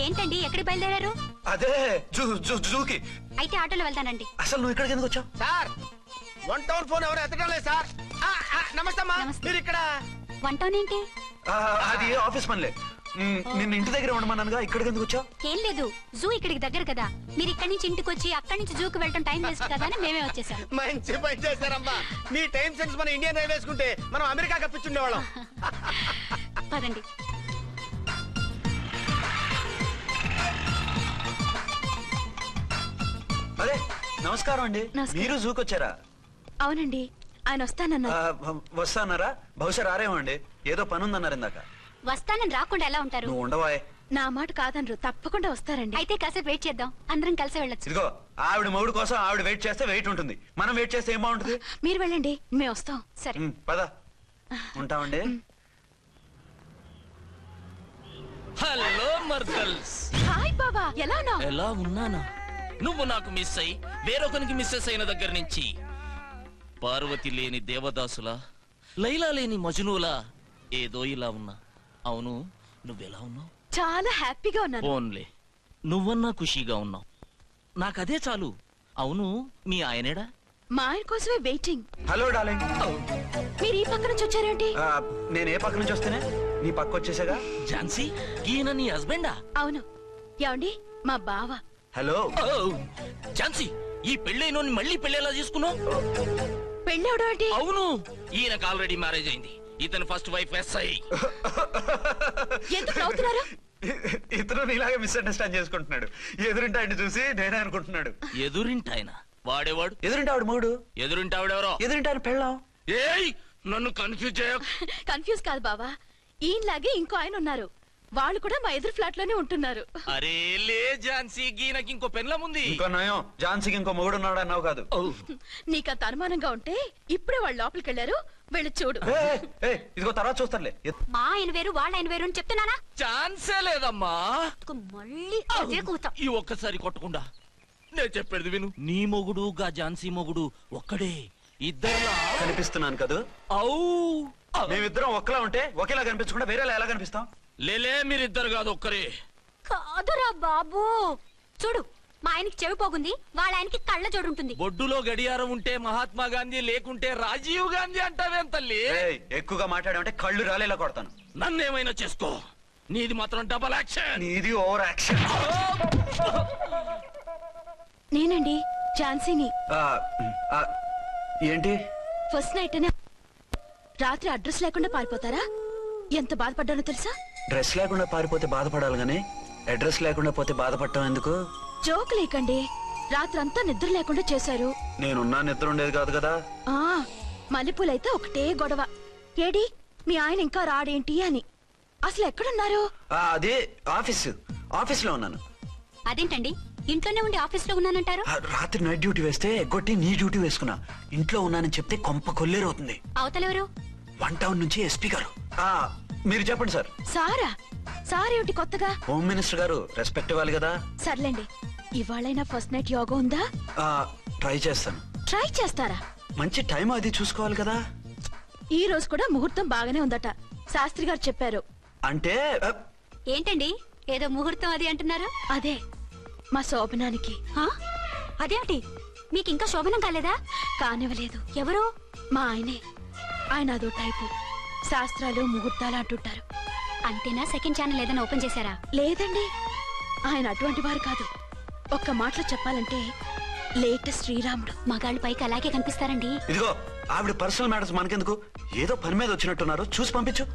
ఏంటండి ఎక్కడికి బయలుదేరారు? అదే జూకి. అయితే ఆటోలో వెళ్తానండి. అసలు నువ్వు ఇక్కడికి ఎందుకు వచ్చావు? సార్ 1 టౌన్ ఫోన్ ఎవరు ఎత్తడం లేదు సార్. నమస్తే అమ్మా. మీరు ఇక్కడ 1 టౌన్ ఏంటి? అది ఆఫీస్ పనిలే. నిన్న ఇంటి దగ్గర ఉండమన్నానుగా, ఇక్కడికి ఎందుకు వచ్చావు? ఏం లేదు, జూ ఇక్కడికి దగ్గర కదా, మీరు ఇక్కడి నుంచి ఇంటికి వచ్చి అక్కడి నుంచి జూకి వెళ్ళటం టైం వేస్ట్ కదా అని మేమే వచ్చేసాం. మంచి పని చేశారమ్మా. మీ టైం సెన్స్ మన ఇండియన్ రైల్వేస్ కుంటే మనం అమెరికా కప్పించుండేవాళ్ళం. పదండి. అదే నమస్కారం అండి. మీరు జూకి వచ్చారా? అవునండి, ఆయన వస్తానరా? బహుశా రారేమో అండి, ఏదో పని ఉందన్నారు ఇందాక. వస్తానని రాకుండా ఎలా ఉంటారు? నువ్వు ఉండవాయ్. నా మాట కాదనరు, తప్పకుండా వస్తారండి. అయితే కాసేపు వెయిట్ చేద్దాం, అందరం కలిసి వెళ్ళొచ్చు. ఇదిగో ఆవిడ మౌడు కోసం ఆవిడ వెయిట్ చేస్తే వెయిట్ ఉంటుంది, మనం వెయిట్ చేస్తే ఏం బాగుంటుంది? మీరు వెళ్ళండి, మేము వస్తాం. సరే పద, ఉంటామండి. హలో మర్దల్స్. హాయ్ బాబా, ఎలా ఉన్నావు? ఎలా ఉన్నానా? నువ్వు నాకు మిస్ అయి వేరొకరికి మిస్సెస్ అయిన దగ్గర నుంచి పార్వతి లేని దేవదాసులా, లైలా లేని మజునులా ఏదో ఇలా ఉన్నా. అవును, నువ్వెలా ఉన్నావు? చాలా హ్యాపీగా ఉన్నాను. ఓన్లే నువ్వన్నా ఖుషీగా ఉన్నావు, నాకదే చాలు. అవును, మీ ఆయనేడా? మా ఆయన కోసమే వెయిటింగ్. Hello darling. మీరు ఈ పక్క నుంచి వచ్చారేంటి? నేను ఏ పక్క నుంచి వస్తేనే నీ పక్క వచ్చేసాగా. ఝాన్సీ, ఈయన నీ హస్బెండా? అవును. ఏమండి, మా బావ. హలో. ఝాన్సీ, ఈ పెళ్ళైనోని మళ్ళీ పెళ్ళేలా చేసుకున్నావు? పెళ్ళవడం ఏంటి? అవును, ఈయనకు ఆల్రెడీ మ్యారేజ్ అయింది. ఇతను ఫస్ట్ వైఫ్ ఎస్ఐ. ఎందుకు నవ్వుతున్నారు? ఇతను నీలాగే మిస్అండర్స్టాండ్ చేసుకుంటున్నాడు. ఎదురింటి ఆయన చూసి నేనే అనుకుంటున్నాడు. ఎదురింటి ఆయన వాడేవాడు? ఎదురింటి ఆవిడ మూడు. ఎదురింటి ఆవిడెవరో? ఎదురింటి ఆయన పెళ్ళాం. ఏయ్, నన్ను కన్ఫ్యూజ్ చేయ. కన్ఫ్యూజ్ కాదు బావా, ఈయనలాగే ఇంకో ఆయన ఉన్నారు, వాళ్ళు కూడా మా ఎదురు ఫ్లాట్ లోనే ఉంటున్నారు. అరే లే ఝాన్సీ, గీనకి ఇంకో పెళ్ళం ఉంది. ఇంకో నయం, ఝాన్సీకి ఇంకో మొగుడు ఉన్నాడు అన్నావు కాదు. నీకంత అనుమానంగా ఉంటే ఇప్పుడే వాళ్ళు లోపలికి వెళ్ళారు, వెళ్ళి చూడు. ఇదిగో తర్వాత చూస్తారులే. మా ఆయన వేరు, వాళ్ళ ఆయన వేరు అని చెప్తున్నానా? ఛాన్సే లేదమ్మా. మళ్ళీ అదే కూత. ఈ ఒక్కసారి కొట్టకుండా నేను చెప్పేది విను. నీ మొగుడు గా ఝాన్సీ మొగుడు ఒక్కడే, ఇద్దరులా కనిపిస్తున్నాను కదా. మేమిద్దరం ఒక్కలా ఉంటే ఒకేలా కనిపించకుండా వేరేలా ఎలా కనిపిస్తాం? లేలే, మీరిద్దరు కాదు ఒక్కరే. కాదురా బాబు, చూడు, మా ఆయనకి చెవి పోగుంది, వాళ్ళ ఆయనకి కళ్ళ జోడు ఉంటుంది. బొడ్డులో గడియారం ఉంటే మహాత్మా గాంధీ, లేకుంటే రాజీవ్ గాంధీ అంటావేం తల్లి? ఎక్కువగా మాట్లాడామంటే కళ్ళు రాలేలా కొడతాను. నన్నేమైనా చేసుకో, నీది మాత్రం డబల్ యాక్షన్. నీది ఓవర్ యాక్షన్. నేనండి ఝాన్సీని. ఏంటి ఫస్ట్ నైట్ రాత్రి అడ్రస్ లేకుండా పారిపోతారా? ఎంత బాధపడ్డానో తెలుసా? డ్రెస్ లేకుండా పారిపోతే బాధపడాలి గానీ అడ్రస్ లేకుండా పోతే బాధపడటం ఎందుకు? జోక్ లేకండి, రాత్రంతా నిద్ర లేకుండా చేశారు. నేనున్నా నిద్ర ఉండేది కాదు కదా. మల్లెపూలైతే ఒకటే గొడవ, ఏడి మీ ఆయన ఇంకా రాడేంటి అని. అసలు ఎక్కడున్నారు? అదే ఆఫీస్ లో ఉన్నాను. అదేంటండి, ఇంట్లోనే ఉండి ఆఫీస్ లో ఉన్నానంటారు? రాత్రి నైట్ డ్యూటీ వేస్తే ఎగ్గొట్టి నీ డ్యూటీ వేసుకున్నా. ఇంట్లో ఉన్నానని చెప్తే కొంప కొల్లేరవుతుంది. అవతలెవరు? 1 టౌన్ నుంచి ఎస్పీ గారు. మీరు చెప్పండి సార్. సారా? సార్ ఏమిటి కొత్తగా? హోమ్ మినిస్టర్ గారు, రెస్పెక్ట్ ఇవ్వాలి కదా. సర్లేండి, ఇవాళైనా ఫస్ట్ నైట్ యోగా ఉందా? ట్రై చేస్తాను. ట్రై చేస్తారా? మంచి టైం అది చూసుకోవాలి కదా. ఈ రోజు కూడా ముహూర్తం బాగానే ఉందట, శాస్త్రి గారు చెప్పారు. అంటే ఏంటండి ఏదో ముహూర్తం అది అంటున్నారు? అదే మా శోభనానికి. అదేమిటి, మీకు ఇంకా శోభనం కాలేదా? కానివ్వలేదు. ఎవరు? మా ఆయనే. ఆయన అదో టైపు, శాస్త్రాలు ముహూర్తాలు అంటుంటారు. అంతేనా? సెకండ్ ఛానల్ ఏదైనా ఓపెన్ చేశారా? లేదండి, ఆయన అటువంటి వారు కాదు. ఒక్క మాటలో చెప్పాలంటే లేటెస్ట్ శ్రీరాముడు. మగాళ్ళు పైకి అలాగే కనిపిస్తారండి. ఇదిగో ఆవిడ పర్సనల్ మ్యాటర్స్ మనకెందుకు, ఏదో పని మీద వచ్చినట్టున్నారు, చూసి పంపించు.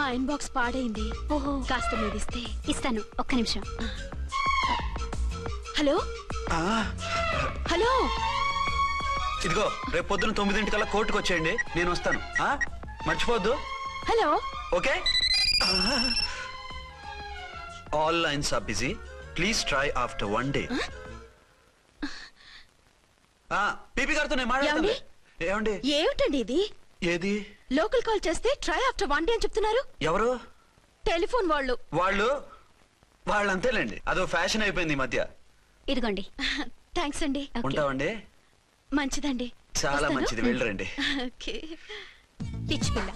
మా ఇన్బాక్స్ పాడైంది. ఓహో, కాస్త మీద ఇస్తే. ఇస్తాను, ఒక్క నిమిషం. హలో హలో, ఇదిగో రేపు పొద్దున 9 కోర్టుకు వచ్చేయండి, నేను వస్తాను. మర్చిపోద్దు. Hello. Okay. All lines are busy, please try after 1 day. PP గారితో నేను మాట్లాడతాను. ఏమండి? ఏమిటండి ఇది? ఏది? లోకల్ కాల్ చేస్తే ట్రై ఆఫ్టర్ 1 day అని చెప్తున్నారు. ఎవరు? టెలిఫోన్ వాళ్ళు. వాళ్ళంతేలేండి, అదో ఫ్యాషన్ అయిపోయింది ఈ మధ్య. ఇదిగోండి. థ్యాంక్స్ అండి. ఉంటామండి. మంచిదండి. చాలా మంచిది, వెళ్ళరండి. పిచ్చి పిల్ల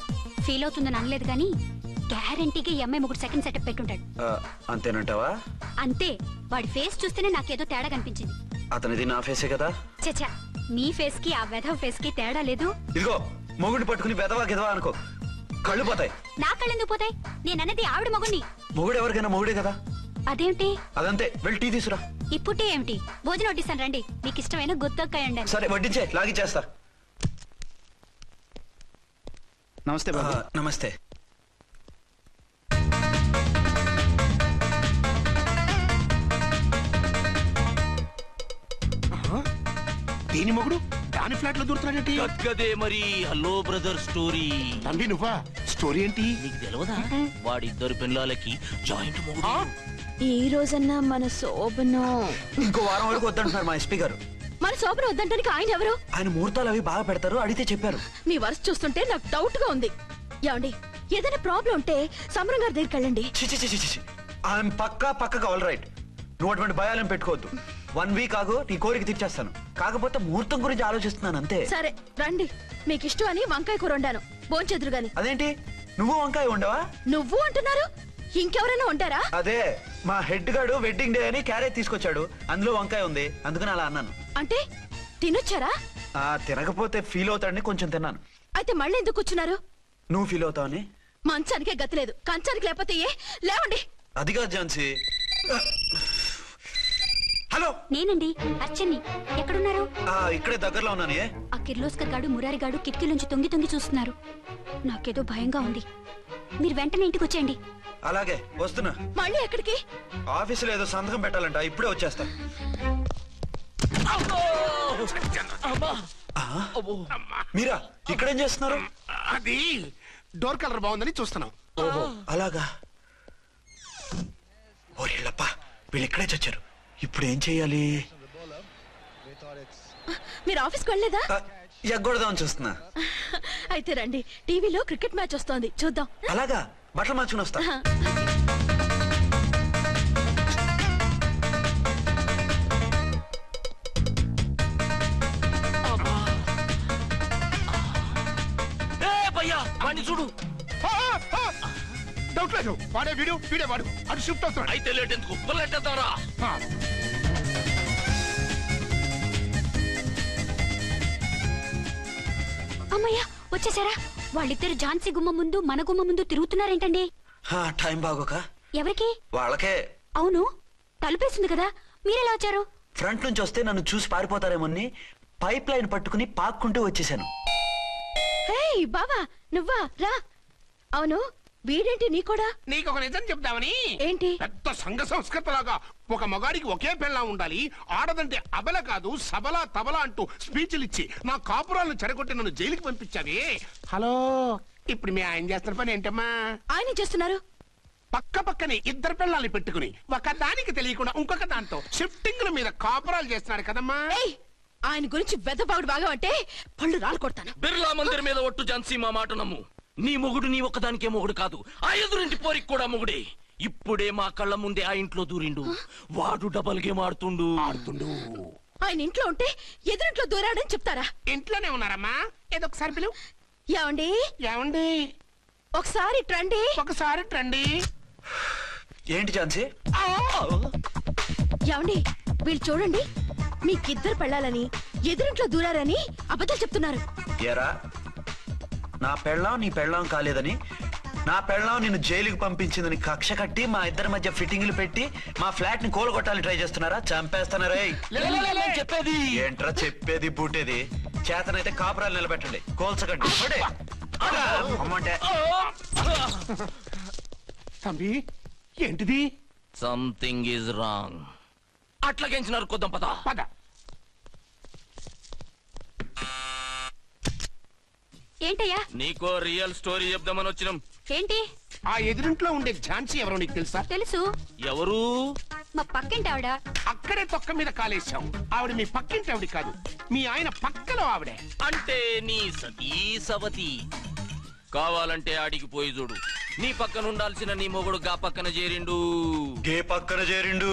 ఫీల్ అవుతుందని అనలేదు కానీ గ్యారంటీగా ఈ అమ్మాయి ముగ్గురు సెకండ్ సెటప్ పెట్టుంటాడు. అంతేనంటావా? అంతే. వాడి ఫేస్ చూస్తేనే నాకేదో తేడా కనిపించింది. అతనిది నా ఫేసే కదా. చచ్చా, మీ ఫేస్ కి ఆ వెధవ ఫేస్ కి తేడా లేదు. ఇదిగో మొగుడిని పట్టుకుని బెదవా గెదవా అనుకో, కళ్ళు పోతాయి. నా కళ్ళెందుకు పోతాయి? నేనన్నది ఆవిడ మొగుడిని. మొగుడు ఎవరికైనా మొగుడే కదా. అదేమిటి? అదంతే, వెళ్ళి టీ తీసురా. ఇప్పుడు టీ ఏమిటి? భోజనం వడ్డిస్తాను రండి. మీకు ఇష్టమైన గుత్తొక్కాయ ఉండండి. సరే వడ్డించే, లాగిచ్చేస్తా. నమస్తే బాబు. నమస్తే. దీని మొగుడు దాని ఫ్లాట్ లో దూరుతున్నాడేంటి? గద్గదే మరి. Hello brother story. తండ్రి నువ్వా? స్టోరీ ఏంటి? నీకు తెలియదా? వాడిద్దరు పిల్లలకి జాయింట్ మొగుడు. ఈ రోజన్నా మన శోభను. ఇంకో వారం వరకు వద్దంటున్నారు మా ఎస్పీ గారు. మన శోభను వద్దంటానికి ఆయన ఎవరు? ఆయన ముహూర్తాలు అవి బాగా పెడతారు, అడిగితే చెప్పారు. మీ వరుస చూస్తుంటే నాకు డౌట్ గా ఉంది. ఏమండి, ఏదైనా ప్రాబ్లం ఉంటే సమరం గారి దగ్గరికి వెళ్ళండి. ఆయన పక్కగా ఆల్ రైట్. నువ్వు అటువంటి భయాలను పెట్టుకోవద్దు. 1 వీక్ ఆగు, నీ కోరిక తీర్చేస్తాను. కాకపోతే ముహూర్తం గురించి ఆలోచిస్తున్నాను అంతే. సరే రండి. మీకు ఇష్టం అని వంకాయ కూర వండాను, భోంచెదురు గాని. అదేంటి నువ్వు వంకాయ ఉండవా? నువ్వు అంటున్నారు, ఇంకెవరైనా ఉంటారా? అదే మా హెడ్ గాడు వెడ్డింగ్ డే అని క్యారేజ్ తీసుకొచ్చాడు, అందులో వంకాయ ఉంది, అందుకని అలా అన్నాను. అంటే తినొచ్చారా? తినకపోతే ఫీల్ అవుతాడని కొంచెం తిన్నాను. అయితే మళ్ళీ ఎందుకు కూర్చున్నారు? నువ్వు ఫీల్ అవుతావని. మంచానికే గతి లేదు, కంచానికి లేకపోతే ఏ? లేవండి. అది కాదు ఝాన్సీ. హలో, నేనండి అచ్చన్ని. ఎక్కడున్నారు? ఇక్కడే దగ్గరలో ఉన్నానే. ఆ కిర్లోస్కర్ గాడు మురారి గాడు కిటికీలోంచి తొంగి తొంగి చూస్తున్నారు. నాకేదో భయంగా ఉంది. మీరు వెంటనే ఇంటికి వచ్చేయండి. అలాగే వస్తున్నా. మళ్ళీ ఎక్కడికి? ఆఫీసులో ఏదో సంతకం పెట్టాలంట, ఇప్పుడే వచ్చేస్తా. మీరా ఇక్కడేం చేస్తున్నారు? అది డోర్ కలర్ బాగుందని చూస్తున్నాం. ఓహో అలాగా. ఓరేళ్ళప్ప, వీళ్ళు ఇక్కడే చచ్చారు. ఇప్పుడు ఏం చెయ్యాలి? మీరు ఆఫీస్కి వెళ్ళలేదా? ఎగ్గొడదామని చూస్తున్నా. అయితే రండి, టీవీలో క్రికెట్ మ్యాచ్ వస్తోంది, చూద్దాం. అలాగా, బట్టలు మార్చుకుని వస్తా. వాడిని చూడు. డౌట్ లేదు, వాడే వీడే వాడు. అటు షిఫ్ట్ అవుతున్నాడు. అయితే లేట్ ఎందుకు, బుల్లెట్టేద్దాంరా. అమ్మయ్యా, వచ్చేసారా? వాళ్ళిద్దరు ఝాన్సీ గుమ్మ ముందు మన గుమ్మ ముందు తిరుగుతున్నారేంటండి? టైం బాగోక. ఎవరికి? వాళ్ళకే. అవును, తలుపేసింది కదా, మీరెలా వచ్చారు? ఫ్రంట్ నుంచి వస్తే నన్ను చూసి పారిపోతారేమోని పైప్ లైన్ పట్టుకుని పాక్కుంటూ వచ్చేసాను. బావా నువ్వా? రా. అవును, వీడేంటి నీ కూడా? నీకు ఒక నిజం చెప్తామని. ఏంటి? పెద్ద సంఘ సంస్కృతలాగా ఒక మగాడికి ఒకే పెళ్ళ ఉండాలి, ఆడదంటే అబల కాదు సబలా తబలా అంటూ స్పీచ్లు ఇచ్చి నా కాపురాలను చెడగొట్టి నన్ను జైలుకి పంపించావే. హలో, ఇప్పుడు మీ ఆయన చేస్తున్న పని ఏంటమ్మా? ఆయన చేస్తున్నారు. పక్క పక్కనే ఇద్దరు పిల్లల్ని పెట్టుకుని ఒక దానికి తెలియకుండా ఇంకొక దాంతో షిఫ్టింగ్ల మీద కాపురాలు చేస్తున్నాడు కదమ్మా. ఆయన గురించి వెదబాగుడు బాగా అంటే పళ్ళు రాలు కొడతాను. బిర్లా మందిర్ మీద ఒట్టు ఝాన్సీ, మా మాట నమ్ము. నీ మొగుడు నీ ఒక్కదానికే మొగుడు కాదు, ఆ ఎదురింటి పోరికి కూడా మొగుడే. ఇప్పుడే మా కళ్ళ ముందే ఆ ఇంట్లో దూరిండు. వాడు డబల్ గేమ్ ఆడుతుండు. ఆయన ఇంట్లో ఉంటే ఎదురింట్లో దూరాడని చెప్తారా? ఇంట్లోనే ఉన్నారమ్మా. ఏదో ఒకసారి పిలువు. ఏమండి? ఏమండి? ఒకసారి ట్రండి. ఒకసారి ట్రండి. ఏంటి ఝాన్సీ? ఏమండి, వీళ్ళు చూడండి, మీకిద్దరు పెళ్ళాలని ఎదురింట్లో దూరారని అబద్ధాలు చెప్తున్నారు. ఏరా, నా పెళ్ళాం నీ పెళ్ళాం కాలేదని, నా పెళ్ళాం నిన్ను జైలుకి పంపించిందని కక్ష కట్టి మా ఇద్దరి మధ్య ఫిట్టింగ్లు పెట్టి మా ఫ్లాట్ ని కోలగొట్టాలని ట్రై చేస్తున్నారా? చంపేస్తున్నారా? చెప్పేది ఏంట్రా చెప్పేది బూటేది? చేతనైతే కాపురాలు నిలబెట్టండి, కోల్చకండి. అమ్మంటే తంబి, ఏంటిది? Something is wrong. అట్లాగెంచినారు కొద్దాం, పద పద. ఏంటయ్యా? నీకో రియల్ స్టోరీ చెప్దామని వచ్చినాం. ఏంటి? ఆ ఎదురింట్లో ఉండే ఝాన్సీ ఎవరో నీకు తెలుసా? తెలుసు. ఎవరు? మా పక్కింటి ఆవిడ. అక్కడే తొక్క మీద కాలేశాం. ఆవిడ మీ పక్కింటి ఆవిడ కాదు, మీ ఆయన పక్కలో ఆవిడే. అంటే నీ సతీ సవతి. కావాలంటే ఆడికి పోయి చూడు. నీ పక్కన ఉండాల్సిన నీ మొగుడు గా పక్కన చేరిండు. గే పక్కన చేరిండు.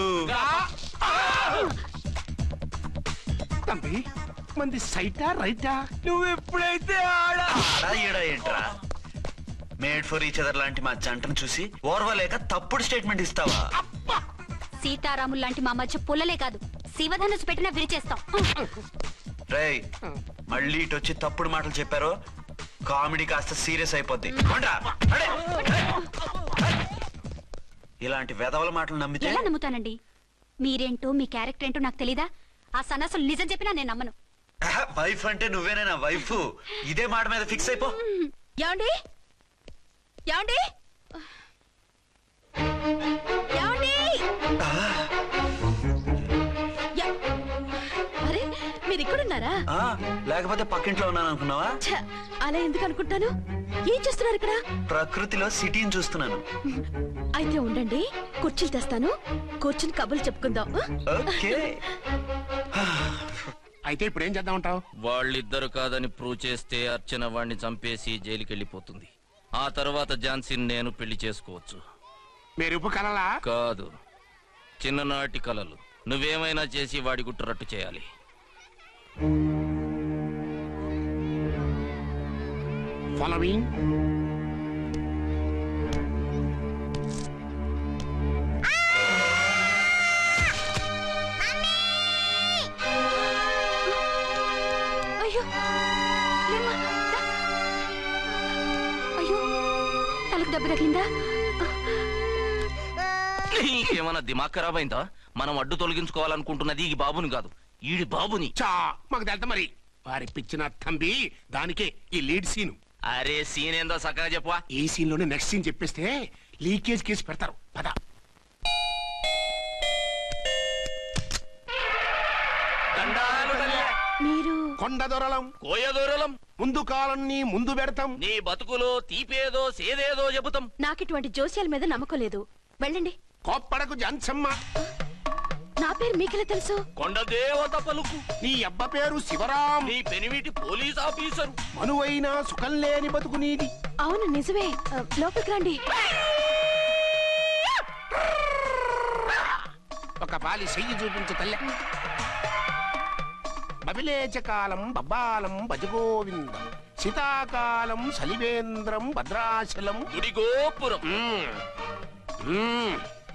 తంబి, మంది సైటా రైటా? నువ్వు ఎప్పుడైతే ఏంట్రా మేడ్ ఫర్ ఈచ్ అదర్ లాంటి మా జంటను చూసి ఓర్వలేక తప్పుడు స్టేట్మెంట్ ఇస్తావా? సీతారాములు లాంటి మా మధ్య పుల్లలే కాదు, శివధనుసు పెట్టినా విరిచేస్తాం. రేయ్, మళ్ళీ ఇటు వచ్చి తప్పుడు మాటలు చెప్పారో కామెడీ కాస్త సీరియస్ అయిపోద్ది. కొండ్రా, అడే, ఇలాంటి వెధవల మాటలు నమ్మితే ఎలా నమ్ముతానండి? మీరేంటో మీ క్యారెక్టర్ ఏంటో నాకు తెలీదా? ఆ సన్నాసులు నిజం చెప్పినా నేను నమ్మను. వైఫ్ అంటే నువ్వేనా వైఫ్? ఇదే మాట మీద ఫిక్స్ అయిపో. ఏమండి ఏమండి ఏమండి? అరే, మీరు ఇక్కడున్నారా? లేకపోతే పక్కింట్లో ఉన్నాను అనుకున్నావా? అలా ఎందుకు అనుకుంటాను? ఏం చేస్తున్నారు ఇక్కడ? ప్రకృతిలో సిటీని చూస్తున్నాను. అయితే ఉండండి, కుర్చీలు తెస్తాను, కూర్చుని కబుర్లు చెప్పుకుందాం. ఓకే. అయితే ఇప్పుడు ఏం చేద్దామంటావు? వాళ్ళిద్దరు కాదని ప్రూవ్ చేస్తే అర్చన వాణ్ణి చంపేసి జైలుకి వెళ్ళిపోతుంది. ఆ తర్వాత ఝాన్సీని నేను పెళ్లి చేసుకోవచ్చు. మీరు ఉప్పు కలలా? కాదు, చిన్ననాటి కలలు. నువ్వేమైనా చేసి వాడి గుట్టు రట్టు చేయాలి. ఫాలోయింగ్. అయ్యో లేమ్మా, దా. అయ్యో, తలకు దెబ్బ తగిలిందా? నీకేమన్నా దిమాగ్ ఖరాబ్ అయిందా? మనం అడ్డు తొలగించుకోవాలనుకుంటున్నది ఈ బాబుని కాదు, ఈడి బాబుని. చా, మాకు తెలుతా మరి. వారి పిచ్చిన తంబి, దానికే ఈ లీడ్ సీను. అరే సీన్ ఏందో సక్కగా చెప్పవా? ఈ సీన్ లోనే నెక్స్ట్ సీన్ చెప్పేస్తే లీకేజ్ కేసు పెడతారు. పద. మీరు కొండ దొరలం, కోయ దూరలం, ముందు కాలన్నీ ముందు పెడతాం. నీ బతుకులో తీపేదో సేదేదో చెబుతాం. నాకు ఇటువంటి జోస్యాల మీద నమ్మకం లేదు. వెళ్ళండి. కోప్పడకు జాన్సమ్మ. నా పేరు మీకెలా తెలుసు? కొండ దేవత పలుకు. నీ అబ్బ పేరు శివరాం. నీ పెనిమిటి పోలీస్ ఆఫీసరు. మనువైనా సుఖం లేని బతుకు నీది. అవును, నిజమే. లోపలికి రండి. ఒక పాలి చెయ్యి చూపించు తల్లె. బబిలేచకాలం బబ్బాలం భజగోవిందం, శీతాకాలం సలివేంద్రం భద్రాచలం. గుడి గోపురం.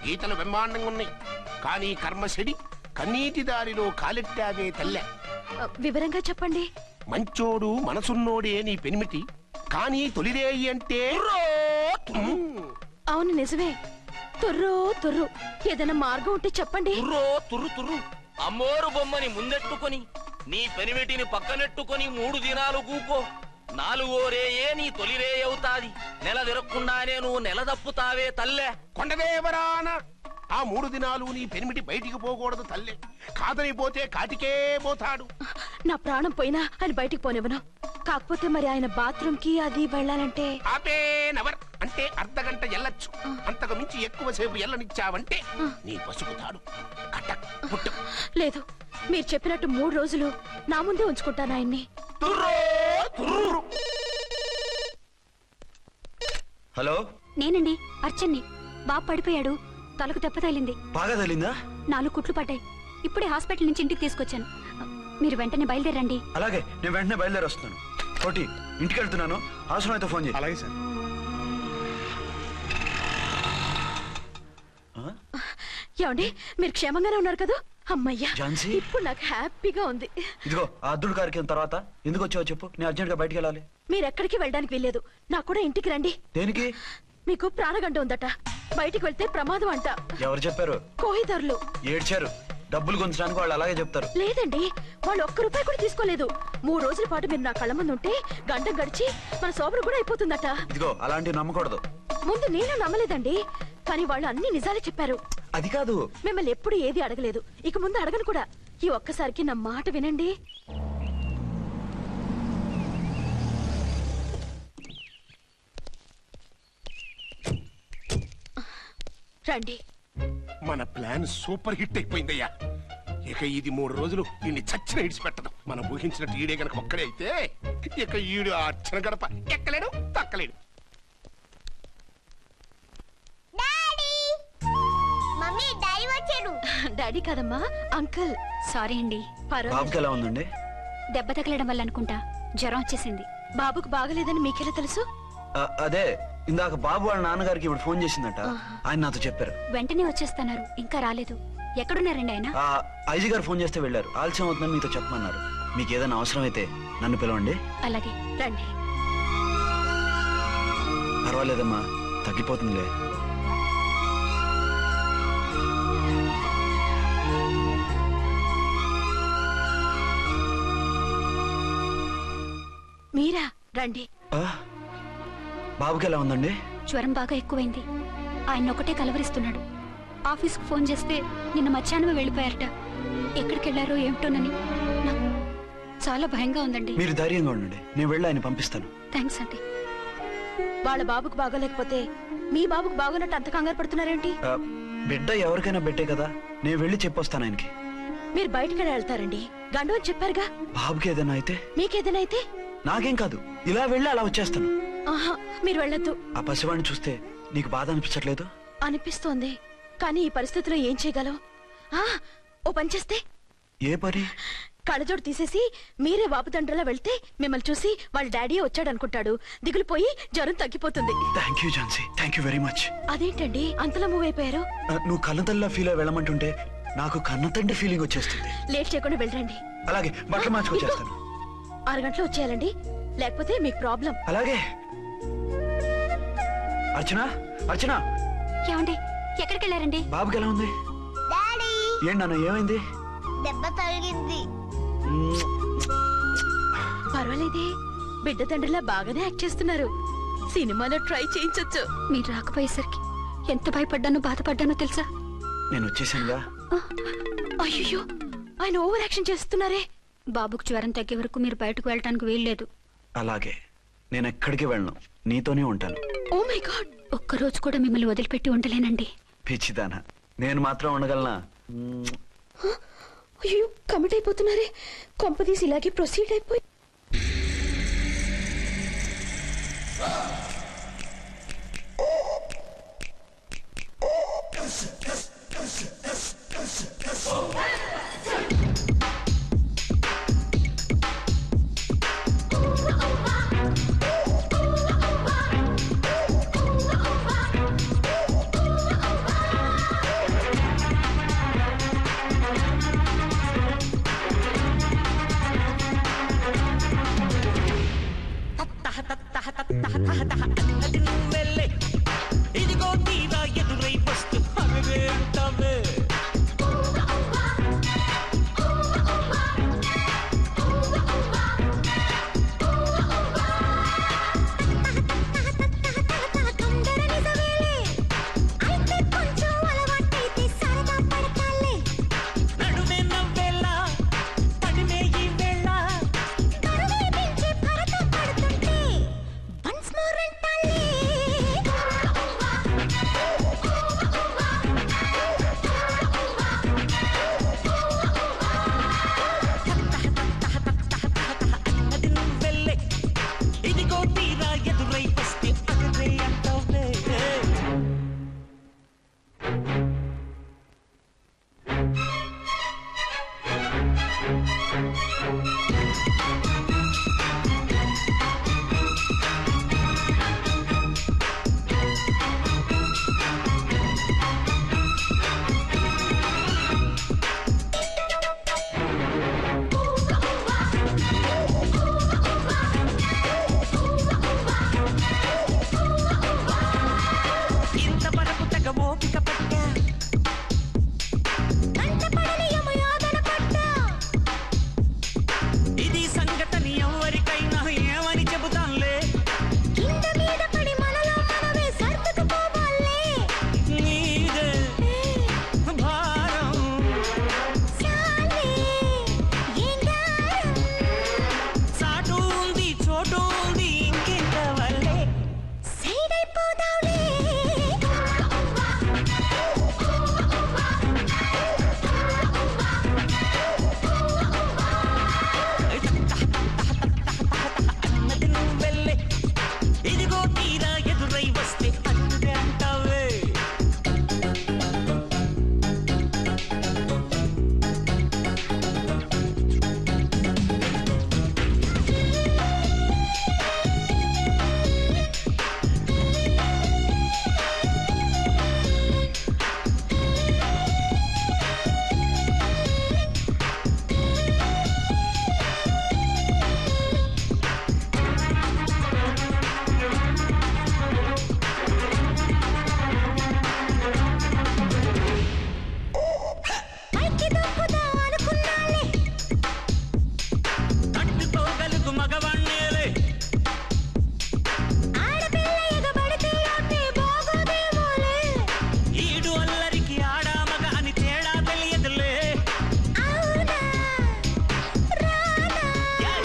గీతలు బ్రహ్మాండంగా ఉన్నాయి, కానీ కర్మశడి కన్నీటి దారిలో కాలెట్టావే తల్లె. వివరంగా చెప్పండి. మంచోడు మనసున్నోడే నీ పెనిమిటి, కానీ తొలిరేయి అంటే అవును, నిజమే. తుర్రు తుర్రు. ఏదైనా మార్గం ఉంటే చెప్పండి. తుర్రో తుర్రు తుర్రు. అమ్మోరు బొమ్మని ముందెట్టుకొని నీ పెనిమిటిని పక్కనెట్టుకొని 3 దినాలు కూకో. 4వ రేయే నీ తొలి రే అవుతాది. నెల తిరగకుండానే నువ్వు నెల తప్పుతావే తల్లే. కొండదేవరాన ఆ 3 దినాలు నీ పెనిమిటి బయటికి పోకూడదు తల్లే. కాదని పోతే కాటికే పోతాడు. నా ప్రాణం పోయినా ఆయన బయటికి పోనివ్వను. కాకపోతే మరి ఆయన బాత్రూమ్ కి అది వెళ్ళాలంటే ఆపేనవర్ అంటే అర్ధగంట ఎల్లొచ్చు. అంతకు మించి ఎక్కువసేపు ఎల్లనిచ్చావంటే నీ పసుపుతాడు కటక్ పుట్టు. లేదు, మీరు చెప్పినట్టు 3 రోజులు నా ముందే ఉంచుకుంటాను ఆయన్ని. హలో, నేనండి, అర్చన్ని. బాబు పడిపోయాడు, తలకు దెబ్బ తగిలింది. బాగా తగిలిందా? 4 కుట్లు పడ్డాయి. ఇప్పుడే హాస్పిటల్ నుంచి ఇంటికి తీసుకొచ్చాను. మీరు వెంటనే బయలుదేరండి. అలాగే, నేను వెంటనే బయలుదేరి వస్తున్నాను. కోటి, ఇంటికి వెళ్తున్నాను. అవసరం అయితే ఫోన్ చేయి. అలాగే సార్. ఏమండి, మీరు క్షేమంగానే ఉన్నారు కదా? అమ్మయ్యా, ఝాన్సీ? ఇప్పుడు నాకు హ్యాపీగా ఉంది. ఇదిగో ఆ అద్దుడు కార్యక్రమం తర్వాత ఎందుకు వచ్చావో చెప్పు. నేను అర్జెంట్ గా బయటికి వెళ్ళాలి. మీరు ఎక్కడికి వెళ్ళడానికి వెళ్ళలేదు. నాకు కూడా ఇంటికి రండి. దేనికి? మీకు ప్రాణగంట ఉందట, బయటికి వెళ్తే ప్రమాదం అంట. ఎవరు చెప్పారు? కోహిదారులు ఏడ్చారు. డబ్బులు గుంచడానికి వాళ్ళు అలాగే చెప్తారు. లేదండి, వాళ్ళు ₹1 కూడా తీసుకోలేదు. 3 రోజుల పాటు మీరు నా కళ్ళ ముందు ఉంటే గంట గడిచి మన సోబరు కూడా అయిపోతుందట. ఇదిగో అలాంటివి నమ్మకూడదు. ముందు నేను నమ్మలేదండి, కానీ వాళ్ళు అన్ని నిజాలే చెప్పారు. అది కాదు, మిమ్మల్ని ఎప్పుడు ఏది అడగలేదు, ఇక ముందు అడగను కూడా. ఈ ఒక్కసారికి నా మాట వినండి. రండి. మన ప్లాన్ సూపర్ హిట్ అయిపోయిందయ్యా. ఇక ఇది 3 రోజులు ఈయన్ని చచ్చిన ఇడిచిపెట్టదు. మనం ఊహించినట్టు ఈడే గనక ఒక్కడే అయితే ఇక ఈడు ఆ అర్చన గడప ఎక్కలేడు, తక్కలేడు. డాడీ కాదమ్మా, అంకుల్. సారీ అండి. బాబుకి ఎలా ఉందండి? దెబ్బ తగలడం వల్ల అనుకుంటా జ్వరం వచ్చేసింది. బాబుకు బాగలేదని మీకెలా తెలుసు? అదే ఇందాక బాబు వాళ్ళ నాన్నగారికి ఇప్పుడు ఫోన్ చేసిందట. ఆయన నాతో చెప్పారు. వెంటనే వచ్చేస్తున్నారు, ఇంకా రాలేదు. ఎక్కడున్నారండి ఆయన? ఐజీ గారు ఫోన్ చేస్తే వెళ్ళారు. ఆలస్యం అవుతుందని మీతో చెప్పమన్నారు. మీకు ఏదైనా అవసరం అయితే నన్ను పిలవండి. అలాగే రండి. పర్వాలేదమ్మా, తగ్గిపోతుందిలే. మీరా? రండి. బాబుకి ఎలా ఉందండి? జ్వరం బాగా ఎక్కువైంది. ఆయన ఒకటే కలవరిస్తున్నాడు. ఆఫీస్కు ఫోన్ చేస్తే నిన్న మధ్యాహ్నమే వెళ్ళిపోయారట. ఎక్కడికి వెళ్ళారో ఏమిటోనని నాకు చాలా భయంగా ఉందండి. మీరు ధైర్యంగా ఉండండి, నేను వెళ్ళి ఆయన పంపిస్తాను. థ్యాంక్స్ అండి. వాళ్ళ బాబుకు బాగోలేకపోతే మీ బాబుకు బాగోనట్టు అంత కంగారు పడుతున్నారేంటి? బిడ్డ ఎవరికైనా బిడ్డే కదా, నేను వెళ్ళి చెప్పొస్తాను ఆయనకి. మీరు బయటికి వెళ్తారండి, గండు అని చెప్పారుగా. బాబుకి ఏదైనా అయితే? మీకేదైనా అయితే? నాకేం కాదు, ఇలా వెళ్ళి అలా వచ్చేస్తాను. ఆహా, మీరు వెళ్ళొద్దు. ఆ పసివాడిని చూస్తే నీకు బాధ అనిపించట్లేదు? అనిపిస్తోంది, కానీ ఈ పరిస్థితిలో ఏం చేయగలం? ఓ పని చేస్తే? ఏ పని? కళ్ళజోడు తీసేసి మీరే వాపుతండ్రలా వెళ్తే మిమ్మల్ని చూసి వాళ్ళ డాడీ వచ్చాడు అనుకుంటాడు. దిగులు పోయి జ్వరం తగ్గిపోతుంది. Thank you Jhansi, thank you very much. అదేంటండి అంతలా మూవ్ అయిపోయారు? నువ్వు కన్నతల్లా ఫీల్ అయి వెళ్ళమంటుంటే నాకు కన్నతండ్రి ఫీలింగ్ వచ్చేస్తుంది. లేట్ చేయకుండా వెళ్ళండి. అలాగే, బట్టలు మార్చుకొచ్చేస్తాను. 6 గంటలు వచ్చేయాలండి, లేకపోతే మీకు ప్రాబ్లం. అలాగే. అర్చన, అర్చన. ఏమండి, ఎక్కడికి వెళ్ళారండి? బాబుకి ఎలా ఉంది? డాడీ ఏంటి నాన్న, ఏమైంది? దెబ్బ తగిలింది. పర్వాలేదే, బిడ్డ తండ్రిలా బాగానే యాక్ట్ చేస్తున్నారు. సినిమాలో ట్రై చేయించొచ్చు. మీరు రాకపోయేసరికి ఎంత భయపడ్డానో బాధపడ్డానో తెలుసా? నేను వచ్చేసానుగా. అయ్యో, ఆయన ఓవర్ యాక్షన్ చేస్తున్నారే. బాబుకు జ్వరం తగ్గే వరకు మీరు బయటకు వెళ్ళటానికి వీల్లేదు. అలాగే, నేను ఎక్కడికి వెళ్ళను, నీతోనే ఉంటాను. ఓ మై గాడ్, ఒక్కరోజు కూడా మిమ్మల్ని వదిలిపెట్టి ఉండలేనండి. పిచ్చిదానా, నేను మాత్రం ఉండగలనా? అయ్యో, కమిట్ అయిపోతున్నారే. కొంపదీసి ఇలాగే ప్రొసీడ్ అయిపోయి